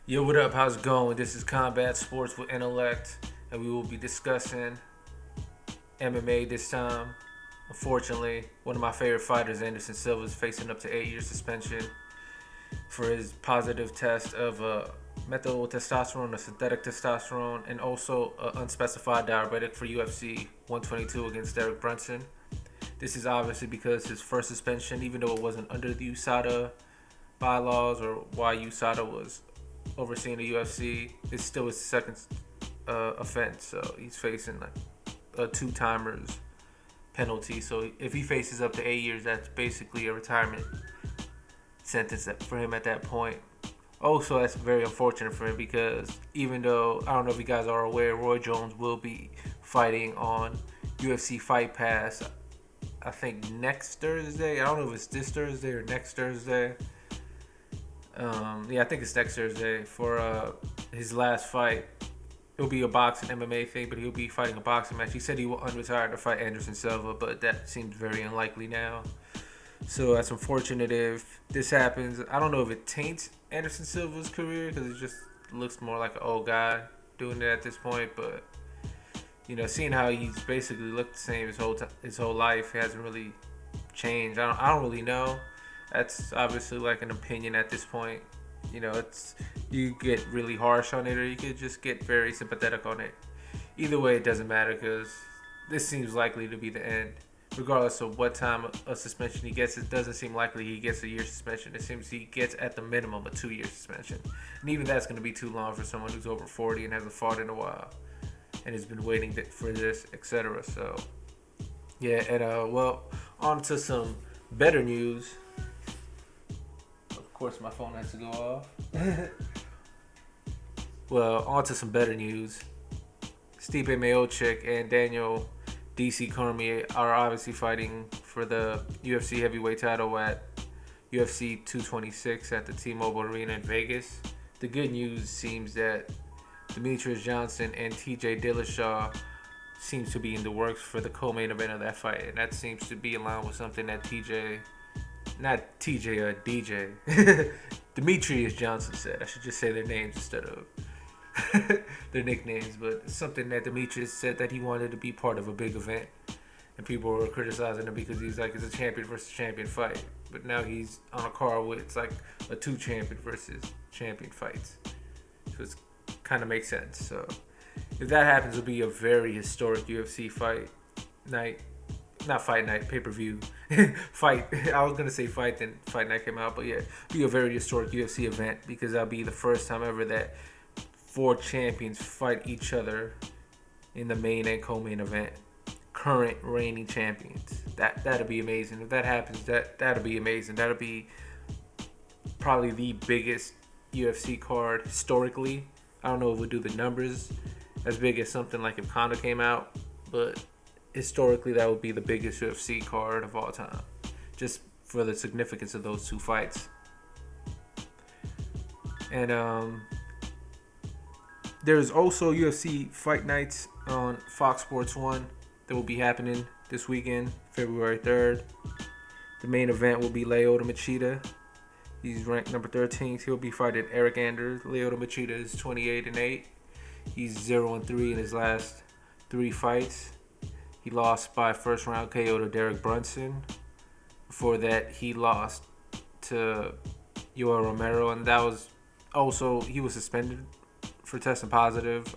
Yo, what up? How's it going? This is Combat Sports with Intellect, and we will be discussing MMA this time. Unfortunately, one of my favorite fighters, Anderson Silva, is facing up to 8 years suspension for his positive test of methyl testosterone, a synthetic testosterone, and also an unspecified diuretic for UFC 122 against Derek Brunson. This is obviously because his first suspension, even though it wasn't under the USADA bylaws or why USADA was overseeing the UFC, it's still his second offense. So he's facing like a two-timers penalty. So if he faces up to 8 years, that's basically a retirement sentence for him at that point. Also, that's very unfortunate for him because even though, I don't know if you guys are aware, Roy Jones will be fighting on UFC Fight Pass, I think next Thursday. I don't know if it's this Thursday or next Thursday. I think it's next Thursday for his last fight. It'll be a boxing MMA thing, but he'll be fighting a boxing match. He said he will unretire to fight Anderson Silva, but that seems very unlikely now. So that's unfortunate if this happens. I don't know if it taints Anderson Silva's career because it just looks more like an old guy doing it at this point. But seeing how he's basically looked the same his whole life, he hasn't really changed. I don't really know. That's obviously like an opinion at this point. It's you get really harsh on it, or you could just get very sympathetic on it. Either way, it doesn't matter because this seems likely to be the end. Regardless of what time of suspension he gets, it doesn't seem likely he gets a year suspension. It seems he gets at the minimum a 2-year suspension, and even that's going to be too long for someone who's over 40 and hasn't fought in a while and has been waiting for this, etc. So, yeah, and on to some better news. Of course, my phone has to go off. Well, on to some better news. Stipe Miocic and Daniel DC Cormier are obviously fighting for the UFC heavyweight title at UFC 226 at the T-Mobile Arena in Vegas. The good news seems that Demetrius Johnson and TJ Dillashaw seems to be in the works for the co-main event of that fight, and that seems to be along with something that DJ Demetrius Johnson said. I should just say their names instead of their nicknames, but it's something that Demetrius said that he wanted to be part of a big event, and people were criticizing him because he's like, it's a champion versus champion fight, but now he's on a card with it's like a two champion versus champion fights, so it kind of makes sense. So if that happens, it'll be a very historic UFC fight night. Not fight night, pay-per-view. Fight. I was going to say fight, then fight night came out. But yeah, it'll be a very historic UFC event because that'll be the first time ever that 4 champions fight each other in the main and co-main event. Current reigning champions. That'll be amazing. If that happens, that'll be amazing. That'll be probably the biggest UFC card historically. I don't know if we'll do the numbers as big as something like if Conor came out, but historically that would be the biggest UFC card of all time, just for the significance of those two fights. And there's also UFC Fight Nights on Fox Sports 1 that will be happening this weekend, February 3rd. The main event will be Lyoto Machida. He's ranked number 13th. He'll be fighting Eric Anders. Lyoto Machida is 28-8. He's 0-3 in his last 3 fights. He lost by first round KO to Derek Brunson. Before that, he lost to Yoel Romero, and that was also, he was suspended for testing positive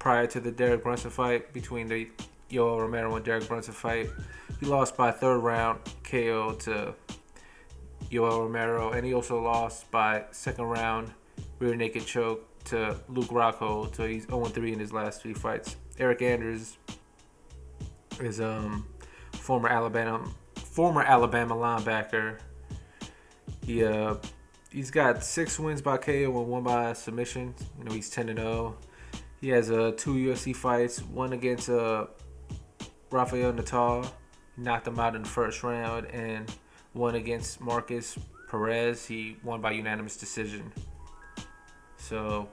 prior to the Derek Brunson fight. Between the Yoel Romero and Derek Brunson fight, he lost by third round KO to Yoel Romero, and he also lost by second round rear naked choke to Luke Rockhold. So he's 0-3 in his last 3 fights. Eric Anders is former Alabama linebacker. He's got 6 wins by KO and 1 by submission. He's 10-0. He has 2 UFC fights, one against Rafael Natal. He knocked him out in the first round, and one against Marcus Perez. He won by unanimous decision. So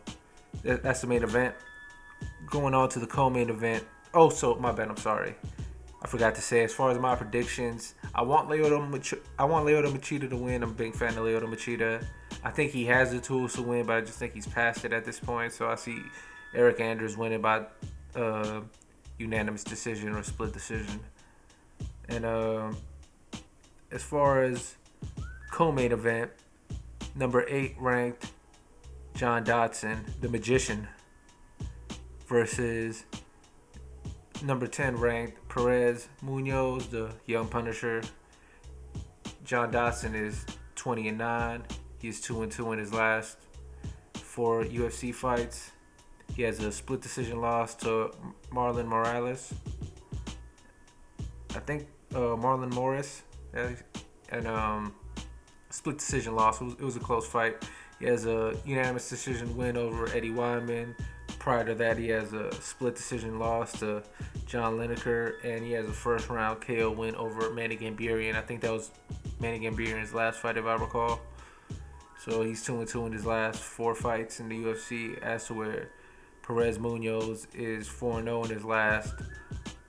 that's the main event. Going on to the co-main event. Oh, so my bad. I'm sorry. I forgot to say, as far as my predictions, I want Lyoto Machida to win. I'm a big fan of Lyoto Machida. I think he has the tools to win, but I just think he's past it at this point. So I see Eric Anders winning by uh, unanimous decision or split decision. And as far as co-main event, number 8 ranked John Dodson, the Magician, versus number 10 ranked Perez Munoz, the Young Punisher. John Dodson is 20-9. He's 2-2 in his last 4 UFC fights. He has a split decision loss to Marlon Morales. I think Marlon Morris, and split decision loss. It was a close fight. He has a unanimous decision win over Eddie Wyman. Prior to that, he has a split decision loss to John Lineker, and he has a first round KO win over Manny Gambirian. I think that was Manny Gambirian's last fight, if I recall. So he's 2-2 in his last 4 fights in the UFC, as to where Perez Munoz is 4-0 in his last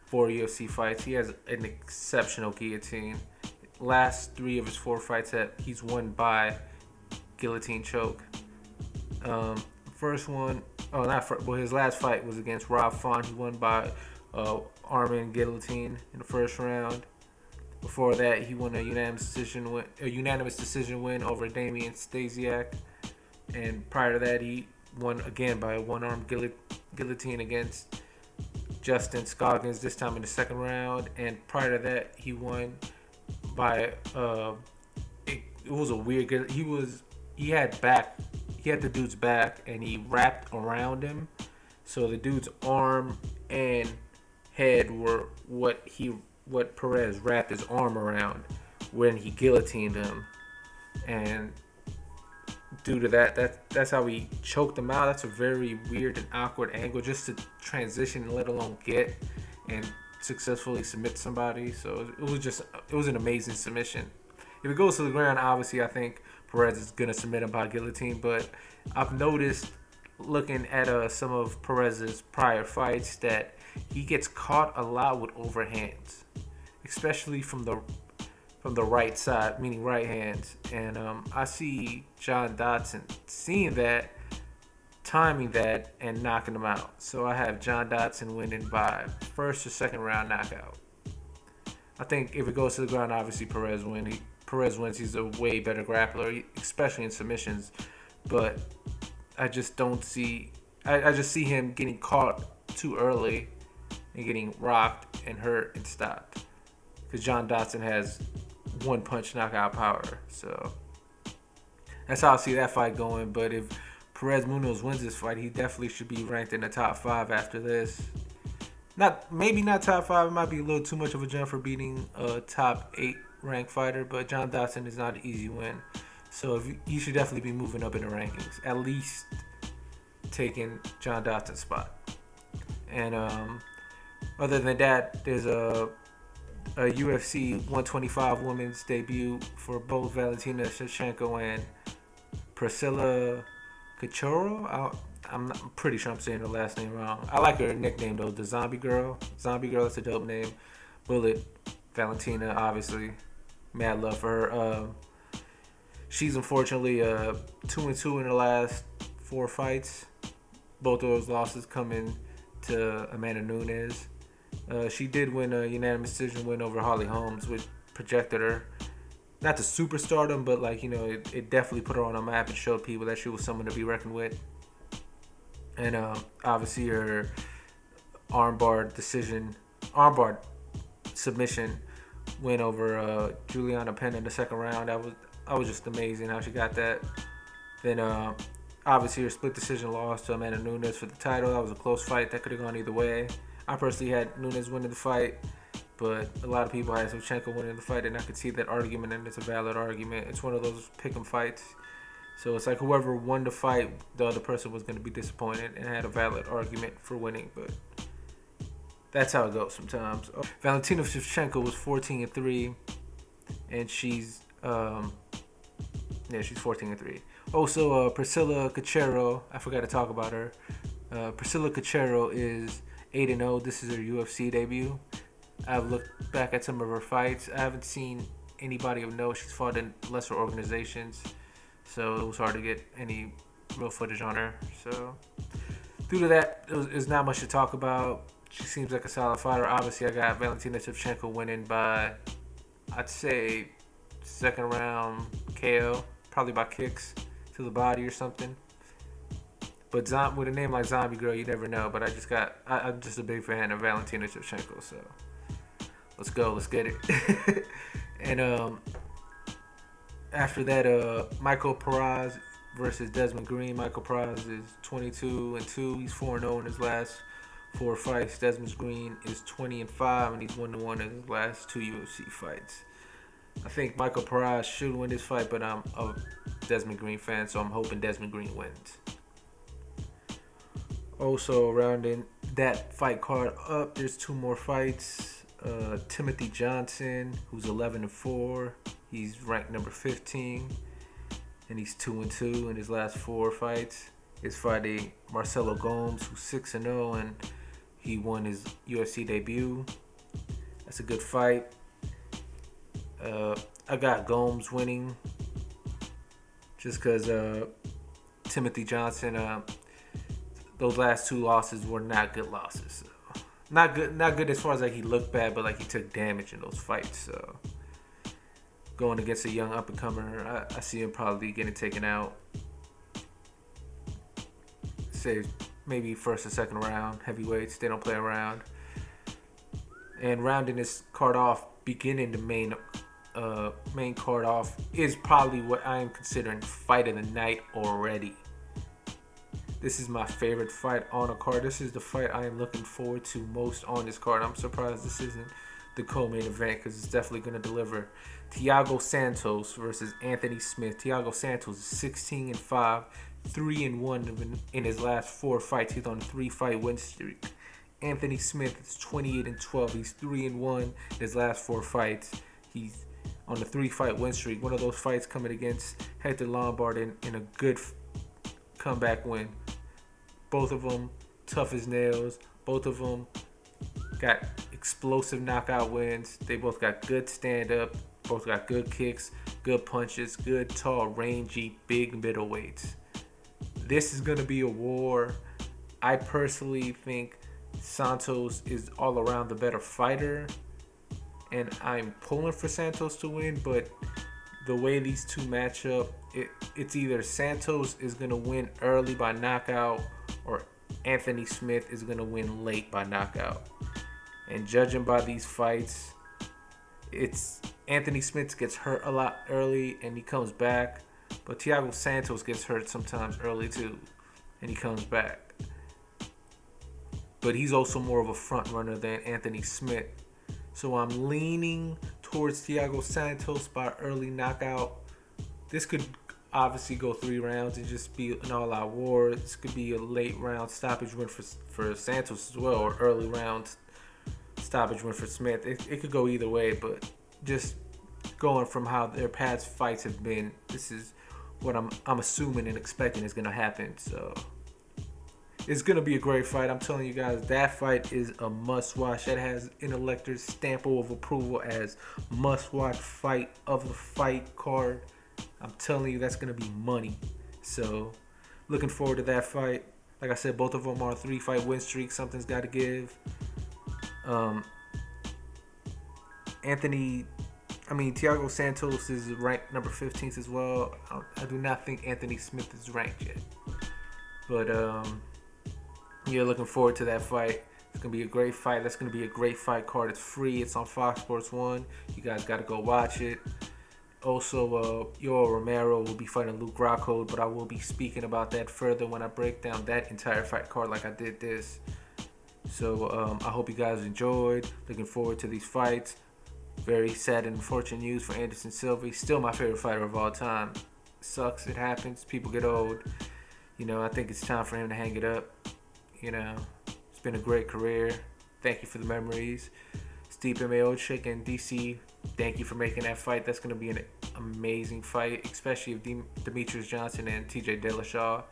4 UFC fights. He has an exceptional guillotine. Last 3 of his 4 fights that he's won by guillotine choke. First one, his last fight was against Rob Font. He won by Armin guillotine in the first round. Before that, he won a unanimous decision win over Damian Stasiak, and prior to that, he won again by a one-arm guillotine against Justin Scoggins, this time in the second round. And prior to that, he won by it was a weird. He had the dude's back, and he wrapped around him, so the dude's arm and head were what Perez wrapped his arm around when he guillotined him, and due to that's how he choked him out. That's a very weird and awkward angle just to transition, let alone get and successfully submit somebody. So it was an amazing submission. If it goes to the ground, obviously I think Perez is gonna submit him by guillotine, but I've noticed looking at some of Perez's prior fights that he gets caught a lot with overhands, especially from the right side, meaning right hands. And I see John Dodson seeing that, timing that, and knocking him out. So I have John Dodson winning by first or second round knockout. I think if it goes to the ground, obviously Perez wins. He's a way better grappler, especially in submissions. But I just don't see. I just see him getting caught too early and getting rocked and hurt and stopped. Because John Dodson has one punch knockout power. So that's how I see that fight going. But if Perez Munoz wins this fight, he definitely should be ranked in the top 5 after this. Maybe not top 5. It might be a little too much of a jump for beating a top 8 ranked fighter. But John Dodson is not an easy win. So you should definitely be moving up in the rankings. At least taking John Dodson's spot. And other than that, there's a UFC 125 women's debut for both Valentina Shevchenko and Priscilla Cachorro. I'm pretty sure I'm saying her last name wrong. I like her nickname though, the Zombie Girl. Zombie Girl, that's a dope name. Bullet Valentina, obviously, mad love for her. She's unfortunately 2-2 in her last 4 fights. Both of those losses coming to Amanda Nunes. She did win a unanimous decision win over Holly Holmes, which projected her not to superstardom, but it definitely put her on a map and showed people that she was someone to be reckoned with. And obviously her armbar submission win over Juliana Penn in the second round. That was just amazing how she got that. Then obviously her split decision loss to Amanda Nunes for the title. That was a close fight that could have gone either way. I personally had Nunes winning the fight, but a lot of people had Shevchenko winning the fight, and I could see that argument, and it's a valid argument. It's one of those pick 'em fights. So it's like whoever won the fight, the other person was going to be disappointed and had a valid argument for winning, but that's how it goes sometimes. Valentina Shevchenko was 14-3, and she's 14-3. Also, Priscilla Cachorro, I forgot to talk about her. Priscilla Cachorro is 8-0. This is her UFC debut. I've looked back at some of her fights. I haven't seen anybody of note. She's fought in lesser organizations. so it was hard to get any real footage on her. So due to that, there's not much to talk about. She seems like a solid fighter. Obviously, I got Valentina Shevchenko winning by, I'd say, second round KO, probably by kicks to the body or something. But with a name like Zombie Girl, you never know. But I'm just a big fan of Valentina Shevchenko. So let's go, let's get it. And after that, Michael Peraz versus Desmond Green. Michael Peraz is 22-2. He's 4-0 in his last 4 fights. Desmond Green is 20-5, and he's 1-1 in his last 2 UFC fights. I think Michael Peraz should win this fight, but I'm a Desmond Green fan, so I'm hoping Desmond Green wins. Also, rounding that fight card up, there's 2 more fights. Timothy Johnson, who's 11-4. He's ranked number 15, and he's 2-2 in his last 4 fights. Is fighting Marcelo Gomes, who's 6-0, and he won his UFC debut. That's a good fight. I got Gomes winning just because Timothy Johnson, those last 2 losses were not good losses. So. Not good as far as like he looked bad, but like he took damage in those fights. So going against a young up-and-comer, I see him probably getting taken out. Say maybe first or second round. Heavyweights, they don't play around. And rounding this card off, beginning the main card off, is probably what I am considering fight of the night already. This is my favorite fight on a card. This is the fight I am looking forward to most on this card. I'm surprised this isn't the co-main event because it's definitely going to deliver. Thiago Santos versus Anthony Smith. Thiago Santos is 16-5, 3-1 in his last 4 fights. He's on a 3-fight win streak. Anthony Smith is 28-12. He's 3-1 in his last 4 fights. He's on a 3-fight win streak. One of those fights coming against Hector Lombard in a good comeback win. Both of them tough as nails. Both of them got explosive knockout wins. They both got good stand-up. Both got good kicks, good punches, good tall, rangy, big middleweights. This is going to be a war. I personally think Santos is all around the better fighter, and I'm pulling for Santos to win, but the way these two match up, it's either Santos is going to win early by knockout or Anthony Smith is going to win late by knockout. And judging by these fights, it's Anthony Smith gets hurt a lot early and he comes back, but Thiago Santos gets hurt sometimes early too, and he comes back. But he's also more of a front runner than Anthony Smith. So I'm leaning towards Thiago Santos by early knockout. This could obviously go 3 rounds and just be an all-out war. This could be a late round stoppage win for Santos as well, or early round stoppage win for Smith. It could go either way, but just going from how their past fights have been, this is what I'm assuming and expecting is going to happen. So it's going to be a great fight. I'm telling you guys, that fight is a must-watch. That has Intellect's stamp of approval as must-watch fight of the fight card. I'm telling you, that's going to be money. So looking forward to that fight. Like I said, both of them are a 3-fight win streak. Something's got to give. Thiago Santos is ranked number 15th as well. I do not think Anthony Smith is ranked yet. But looking forward to that fight. It's going to be a great fight. That's going to be a great fight card. It's free. It's on Fox Sports 1. You guys got to go watch it. Also, Yoel Romero will be fighting Luke Rockhold, but I will be speaking about that further when I break down that entire fight card like I did this. So I hope you guys enjoyed. Looking forward to these fights. Very sad and unfortunate news for Anderson Silva. He's still my favorite fighter of all time. Sucks. It happens. People get old. I think it's time for him to hang it up. It's been a great career. Thank you for the memories. Steve Miocic and DC, thank you for making that fight. That's going to be an amazing fight, especially if Demetrius Johnson and TJ Dillashaw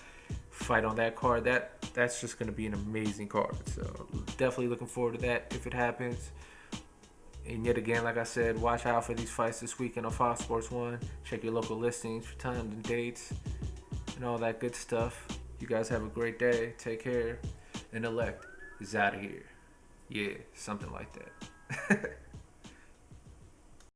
fight on that card. That's just going to be an amazing card. So definitely looking forward to that if it happens. And yet again, like I said, watch out for these fights this weekend on Fox Sports 1. Check your local listings for times and dates and all that good stuff. You guys have a great day. Take care. Intellect is out of here. Yeah, something like that.